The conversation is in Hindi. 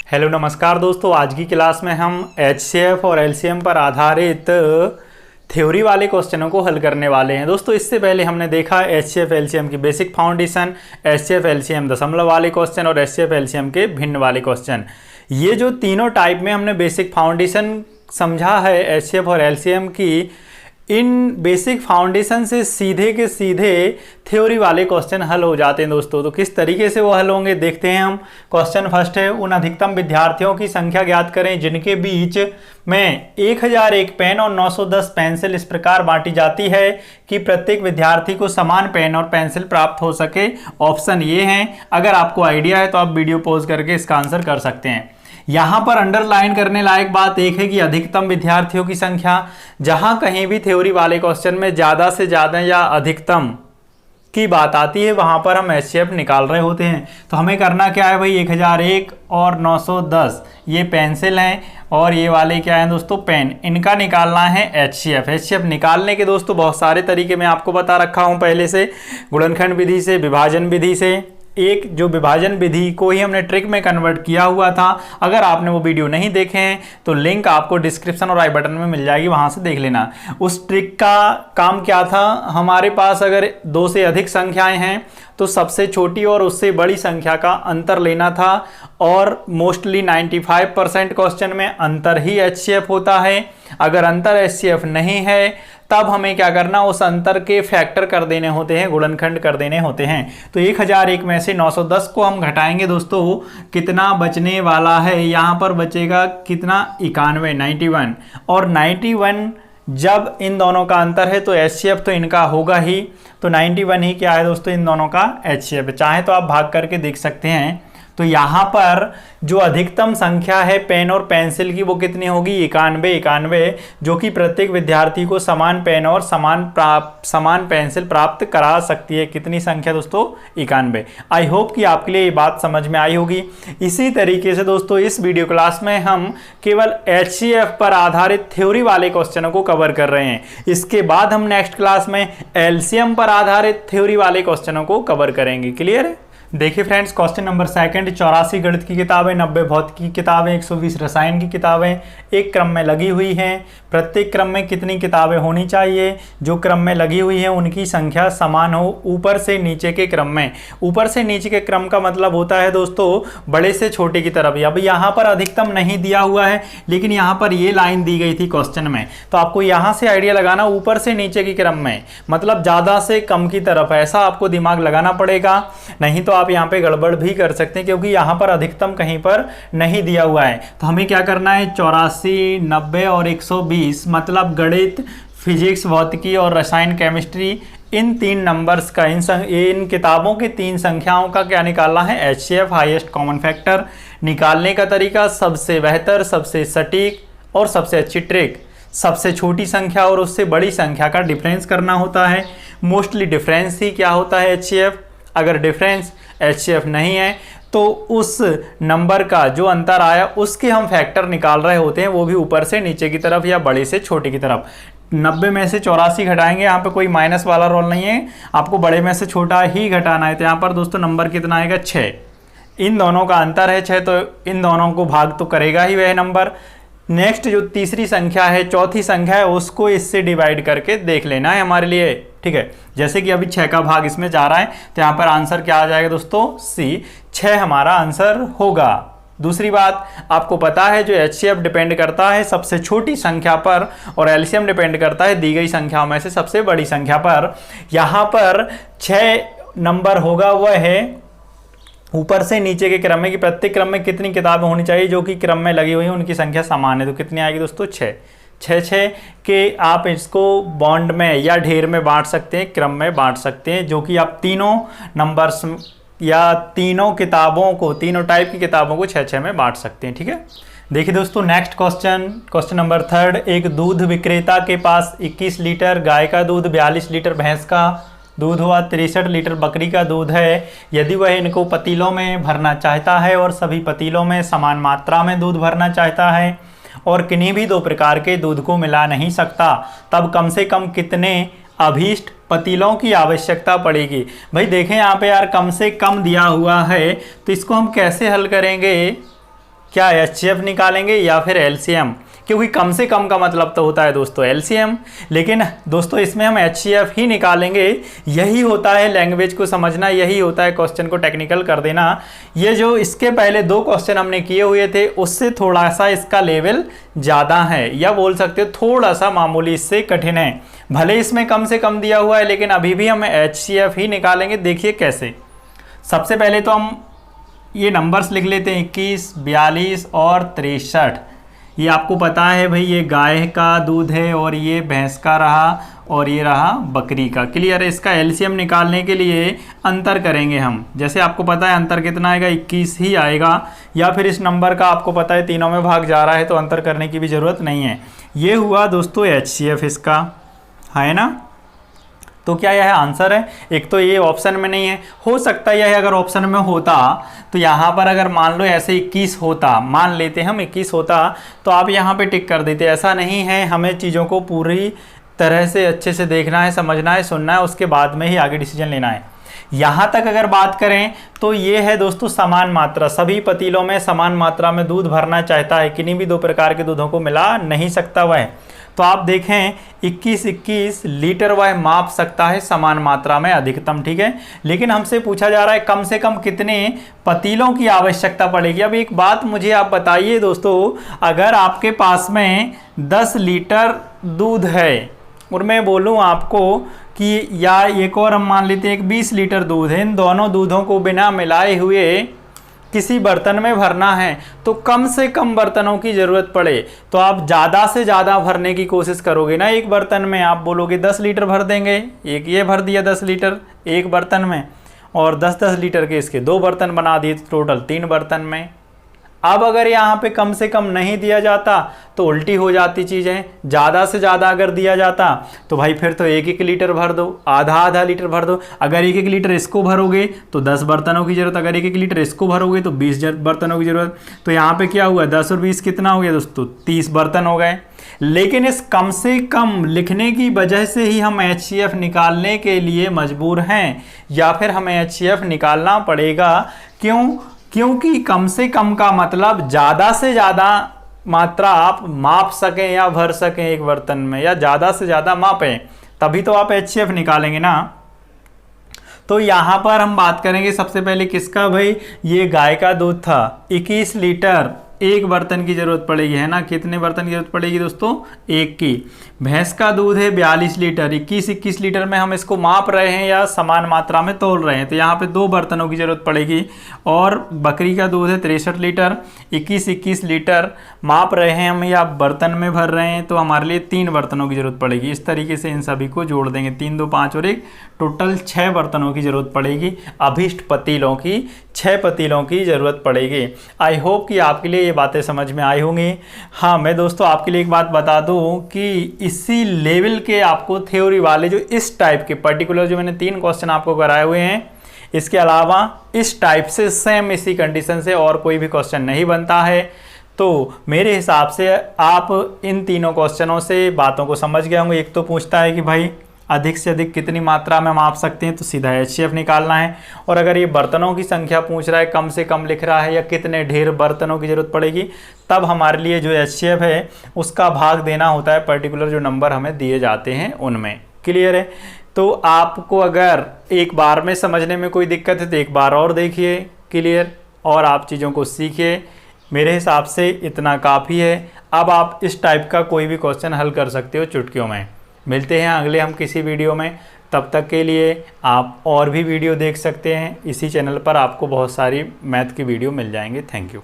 हेलो नमस्कार दोस्तों, आज की क्लास में हम एचसीएफ और एलसीएम पर आधारित थ्योरी वाले क्वेश्चनों को हल करने वाले हैं। दोस्तों इससे पहले हमने देखा एचसीएफ एलसीएम की बेसिक फाउंडेशन, एचसीएफ एलसीएम दशमलव वाले क्वेश्चन और एचसीएफ एलसीएम के भिन्न वाले क्वेश्चन। ये जो तीनों टाइप में हमने बेसिक फाउंडेशन समझा है एचसीएफ और एलसीएम की, इन बेसिक फाउंडेशन से सीधे के सीधे थ्योरी वाले क्वेश्चन हल हो जाते हैं दोस्तों। तो किस तरीके से वो हल होंगे देखते हैं हम। क्वेश्चन फर्स्ट है, उन अधिकतम विद्यार्थियों की संख्या ज्ञात करें जिनके बीच में 1001 पेन और 910 पेंसिल इस प्रकार बांटी जाती है कि प्रत्येक विद्यार्थी को समान पेन और पेंसिल प्राप्त हो सके। ऑप्शन ये हैं। अगर आपको आइडिया है तो आप वीडियो पॉज करके इसका आंसर कर सकते हैं। यहाँ पर अंडरलाइन करने लायक बात एक है कि अधिकतम विद्यार्थियों की संख्या, जहां कहीं भी थ्योरी वाले क्वेश्चन में ज़्यादा से ज़्यादा या अधिकतम की बात आती है वहां पर हम एचसीएफ निकाल रहे होते हैं। तो हमें करना क्या है भाई, 1001 और 910 ये पेंसिल हैं और ये वाले क्या हैं दोस्तों, पेन। इनका निकालना है एचसीएफ। एचसीएफ निकालने के दोस्तों बहुत सारे तरीके मैं आपको बता रखा हूँ पहले से, गुणनखंड विधि से, विभाजन विधि से। एक जो विभाजन विधि को ही हमने ट्रिक में कन्वर्ट किया हुआ था। अगर आपने वो वीडियो नहीं देखे हैं तो लिंक आपको डिस्क्रिप्शन और आई बटन में मिल जाएगी, वहां से देख लेना। उस ट्रिक का काम क्या था, हमारे पास अगर 2 से अधिक संख्याएं हैं तो सबसे छोटी और उससे बड़ी संख्या का अंतर लेना था। और मोस्टली 95% क्वेश्चन में अंतर ही एचसीएफ होता है। अगर अंतर एचसीएफ नहीं है तब हमें क्या करना, उस अंतर के फैक्टर कर देने होते हैं, गुणनखंड कर देने होते हैं। तो 1001 में से 910 को हम घटाएंगे दोस्तों, कितना बचने वाला है, यहाँ पर बचेगा कितना, 91, 91। और 91 जब इन दोनों का अंतर है तो एचसीएफ तो इनका होगा ही। तो 91 ही क्या है दोस्तों, इन दोनों का एचसीएफ। चाहे तो आप भाग करके देख सकते हैं। तो यहाँ पर जो अधिकतम संख्या है पेन और पेंसिल की वो कितनी होगी, 91, जो कि प्रत्येक विद्यार्थी को समान पेन और समान पेंसिल प्राप्त करा सकती है। कितनी संख्या दोस्तों, 91। आई होप कि आपके लिए ये बात समझ में आई होगी। इसी तरीके से दोस्तों इस वीडियो क्लास में हम केवल एचसीएफ पर आधारित थ्योरी वाले क्वेश्चनों को कवर कर रहे हैं। इसके बाद हम नेक्स्ट क्लास में एलसीएम पर आधारित थ्योरी वाले क्वेश्चनों को कवर करेंगे। क्लियर है। देखिए फ्रेंड्स, क्वेश्चन नंबर सेकंड, 84 गणित की किताबें, 90 भौतिकी की किताबें, 120 रसायन की किताबें एक क्रम में लगी हुई हैं। प्रत्येक क्रम में कितनी किताबें होनी चाहिए, जो क्रम में लगी हुई हैं उनकी संख्या समान हो ऊपर से नीचे के क्रम में। ऊपर से नीचे के क्रम का मतलब होता है दोस्तों बड़े से छोटे की तरफ। अब यहाँ पर अधिकतम नहीं दिया हुआ है लेकिन यहाँ पर ये लाइन दी गई थी क्वेश्चन में, तो आपको यहाँ से आइडिया लगाना ऊपर से नीचे की क्रम में मतलब ज़्यादा से कम की तरफ, ऐसा आपको दिमाग लगाना पड़ेगा। नहीं तो आप यहाँ पे गड़बड़ भी कर सकते हैं क्योंकि यहाँ पर अधिकतम कहीं पर नहीं दिया हुआ है। तो हमें क्या करना है, 84, 90 और 120 मतलब गणित, फिजिक्स, भौतिकी और रसायन केमिस्ट्री, इन 3 नंबर्स का, इन किताबों की 3 संख्याओं का क्या निकालना है, एचसीएफ हाईएस्ट कॉमन फैक्टर। निकालने का तरीका सबसे बेहतर, सबसे सटीक और सबसे अच्छी ट्रिक, सबसे छोटी संख्या और उससे बड़ी संख्या का डिफरेंस करना होता है। मोस्टली डिफरेंस ही क्या होता है, एचसीएफ। अगर डिफरेंस एचसीएफ नहीं है तो उस नंबर का जो अंतर आया उसके हम फैक्टर निकाल रहे होते हैं, वो भी ऊपर से नीचे की तरफ या बड़े से छोटे की तरफ। 90 में से 84 घटाएंगे, यहाँ पे कोई माइनस वाला रोल नहीं है, आपको बड़े में से छोटा ही घटाना है। तो यहाँ पर दोस्तों नंबर कितना आएगा, 6। इन दोनों का अंतर है 6, तो इन दोनों को भाग तो करेगा ही वह नंबर। नेक्स्ट जो तीसरी संख्या है, चौथी संख्या है, उसको इससे डिवाइड करके देख लेना है हमारे लिए। ठीक है, जैसे कि अभी 6 का भाग इसमें जा रहा है तो यहाँ पर आंसर क्या आ जाएगा दोस्तों, सी, 6 हमारा आंसर होगा। दूसरी बात आपको पता है जो एचसीएफ डिपेंड करता है सबसे छोटी संख्या पर और एलसीएम डिपेंड करता है दी गई संख्याओं में से सबसे बड़ी संख्या पर। यहाँ पर 6 नंबर होगा वह है ऊपर से नीचे के क्रम में कि प्रत्येक क्रम में कितनी किताबें होनी चाहिए जो कि क्रम में लगी हुई हैं उनकी संख्या समान है। तो कितनी आएगी दोस्तों, 6। 6 के आप इसको बॉन्ड में या ढेर में बांट सकते हैं, क्रम में बांट सकते हैं, जो कि आप तीनों नंबर्स या तीनों किताबों को, तीनों टाइप की किताबों को 6-6 में बांट सकते हैं। ठीक है। देखिए दोस्तों नेक्स्ट क्वेश्चन, क्वेश्चन नंबर 3, एक दूध विक्रेता के पास 21 लीटर गाय का दूध, 42 लीटर भैंस का दूध हुआ, 63 लीटर बकरी का दूध है। यदि वह इनको पतीलों में भरना चाहता है और सभी पतीलों में समान मात्रा में दूध भरना चाहता है और किन्हीं भी 2 प्रकार के दूध को मिला नहीं सकता, तब कम से कम कितने अभीष्ट पतीलों की आवश्यकता पड़ेगी। भाई देखें यहाँ पे यार कम से कम दिया हुआ है तो इसको हम कैसे हल करेंगे, क्या HCF निकालेंगे या फिर LCM, क्योंकि कम से कम का मतलब तो होता है दोस्तों LCM, लेकिन दोस्तों इसमें हम HCF ही निकालेंगे। यही होता है लैंग्वेज को समझना, यही होता है क्वेश्चन को टेक्निकल कर देना। ये जो इसके पहले 2 क्वेश्चन हमने किए हुए थे उससे थोड़ा सा इसका लेवल ज़्यादा है, या बोल सकते हो थोड़ा सा मामूली इससे कठिन है। भले इसमें कम से कम दिया हुआ है लेकिन अभी भी हम HCF ही निकालेंगे। देखिए कैसे। सबसे पहले तो हम ये नंबर्स लिख लेते हैं 21, 42 और 63। ये आपको पता है भाई, ये गाय का दूध है और ये भैंस का रहा और ये रहा बकरी का। क्लियर है। इसका LCM निकालने के लिए अंतर करेंगे हम। जैसे आपको पता है अंतर कितना आएगा, 21 ही आएगा, या फिर इस नंबर का आपको पता है तीनों में भाग जा रहा है तो अंतर करने की भी ज़रूरत नहीं है। ये हुआ दोस्तों HCF इसका, है ना। तो क्या यह आंसर है? एक तो ये ऑप्शन में नहीं है, हो सकता है यह अगर ऑप्शन में होता तो यहाँ पर अगर मान लो ऐसे 21 होता, मान लेते हम 21 होता तो आप यहाँ पे टिक कर देते। ऐसा नहीं है, हमें चीज़ों को पूरी तरह से अच्छे से देखना है, समझना है, सुनना है, उसके बाद में ही आगे डिसीजन लेना है। यहाँ तक अगर बात करें तो ये है दोस्तों समान मात्रा। सभी पतीलों में समान मात्रा में दूध भरना चाहता है, किन्हीं भी 2 प्रकार के दूधों को मिला नहीं सकता वह। तो आप देखें 21 लीटर वह माप सकता है समान मात्रा में अधिकतम, ठीक है। लेकिन हमसे पूछा जा रहा है कम से कम कितने पतीलों की आवश्यकता पड़ेगी। अब एक बात मुझे आप बताइए दोस्तों, अगर आपके पास में 10 लीटर दूध है और मैं बोलूं आपको कि या एक और हम मान लेते हैं 20 लीटर दूध है, इन दोनों दूधों को बिना मिलाए हुए किसी बर्तन में भरना है तो कम से कम बर्तनों की ज़रूरत पड़े तो आप ज़्यादा से ज़्यादा भरने की कोशिश करोगे ना। एक बर्तन में आप बोलोगे 10 लीटर भर देंगे, एक ये भर दिया 10 लीटर एक बर्तन में, और 10-10 लीटर के इसके 2 बर्तन बना दिए, टोटल 3 बर्तन में। अब अगर यहाँ पे कम से कम नहीं दिया जाता तो उल्टी हो जाती चीज़ें। ज़्यादा से ज़्यादा अगर दिया जाता तो भाई फिर तो 1-1 लीटर भर दो, आधा लीटर भर दो। अगर 1-1 लीटर इसको भरोगे तो 10 बर्तनों की ज़रूरत, अगर 1-1 लीटर इसको भरोगे तो 20 बर्तनों की ज़रूरत। तो यहाँ पे क्या हुआ, 10 और 20 कितना हो गया दोस्तों, 30 बर्तन हो गए। लेकिन इस कम से कम लिखने की वजह से ही हम HCF निकालने के लिए मजबूर हैं, या फिर हमें HCF निकालना पड़ेगा। क्यों? क्योंकि कम से कम का मतलब ज़्यादा से ज़्यादा मात्रा आप माप सकें या भर सकें एक बर्तन में, या ज़्यादा से ज़्यादा मापें, तभी तो आप HCF निकालेंगे ना। तो यहाँ पर हम बात करेंगे सबसे पहले किसका, भाई ये गाय का दूध था 21 लीटर, एक बर्तन की ज़रूरत पड़ेगी, है ना। कितने बर्तन की ज़रूरत पड़ेगी दोस्तों, एक की। भैंस का दूध है 42 लीटर, 21 लीटर में हम इसको माप रहे हैं या समान मात्रा में तोल रहे हैं तो यहाँ पे 2 बर्तनों की ज़रूरत पड़ेगी। और बकरी का दूध है 63 लीटर, 21 लीटर माप रहे हैं हम या बर्तन में भर रहे हैं तो हमारे लिए 3 बर्तनों की ज़रूरत पड़ेगी। इस तरीके से इन सभी को जोड़ देंगे, 3, 2, 5 और 1, टोटल 6 बर्तनों की ज़रूरत पड़ेगी। अभीष्ट पतीलों की 6 पतीलों की ज़रूरत पड़ेगी। आई होप कि आपके लिए ये बातें समझ में आई होंगी। हाँ, मैं दोस्तों आपके लिए एक बात बता दूं कि इसी लेवल के आपको थ्योरी वाले जो इस टाइप के पर्टिकुलर जो मैंने 3 क्वेश्चन आपको कराए हुए हैं, इसके अलावा इस टाइप से सेम इसी कंडीशन से और कोई भी क्वेश्चन नहीं बनता है। तो मेरे हिसाब से आप इन तीनों क्वेश्चनों से बातों को समझ गए होंगे। एक तो पूछता है कि भाई अधिक से अधिक कितनी मात्रा में माप सकते हैं तो सीधा HCF निकालना है, और अगर ये बर्तनों की संख्या पूछ रहा है, कम से कम लिख रहा है या कितने ढेर बर्तनों की ज़रूरत पड़ेगी, तब हमारे लिए जो HCF है उसका भाग देना होता है पर्टिकुलर जो नंबर हमें दिए जाते हैं उनमें। क्लियर है। तो आपको अगर एक बार में समझने में कोई दिक्कत है तो एक बार और देखिए क्लियर, और आप चीज़ों को सीखिए। मेरे हिसाब से इतना काफ़ी है। अब आप इस टाइप का कोई भी क्वेश्चन हल कर सकते हो चुटकियों में। मिलते हैं अगले हम किसी वीडियो में, तब तक के लिए आप और भी वीडियो देख सकते हैं। इसी चैनल पर आपको बहुत सारी मैथ की वीडियो मिल जाएंगे। Thank you.